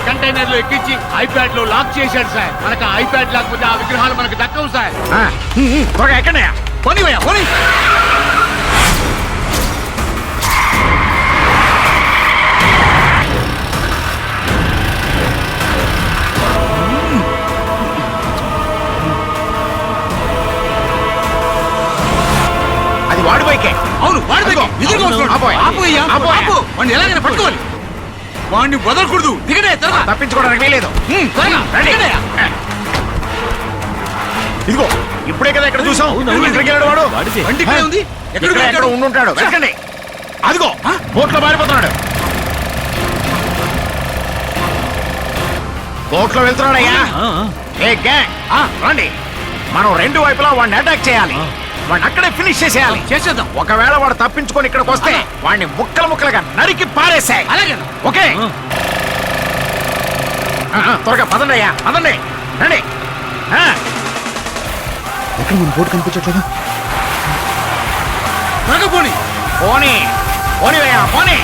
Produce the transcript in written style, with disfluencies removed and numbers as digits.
Container లో ఎక్కించి iPad లో లాక్ చేశాడు సార్. మనకు ఐప్యాడ్ లేకపోతే ఆ విగ్రహాలు మనకు దక్కవు సార్. త్వరగా ఎక్కడయ్యా? పోనీవయ్యా పోనీ. అది వాడి బైకే. అవును వాడి బైకే. ఎదురుగా వస్తున్నాడు. ఆపు. వాడిని ఎలాగైనా పట్టుకోవాలి. వాడిని వదలకూడదు. దిగడే త్వరగా. తప్పించుకోవడానికి వీలేదు. త్వరగా రండి. ఇదిగో ఇప్పుడే కదా ఇక్కడ చూసాం. ఎక్కడికి వెళ్ళాడు వాడు? బండి ఇక్కడే ఉంది. ఎక్కడ ఉండుంటాడు. వెతకండి. అదిగో బోట్లో మారిపోతున్నాడు. బోట్లో వెళ్తున్నాడయ్యా. ఏ గ్యాంగ్ రండి. మనం రెండు వైపులా వాడిని అటాక్ చేయాలి. వాడిని అక్కడే ఫినిష్ చేసేయాలి. చేసేద్దాం. ఒకవేళ వాడు తప్పించుకొని ఇక్కడికి వస్తే వాడిని ముక్కలు ముక్కలుగా నరికి పారేసాయి. అలాగే. ఓకే త్వరగా పదండి అయ్యా. పదండి రండి. ఎక్కడ మన బోర్డు కనిపించట్లేదు. త్వరగా పోనీ. పోనీ పోనీ అయ్యా పోనీ.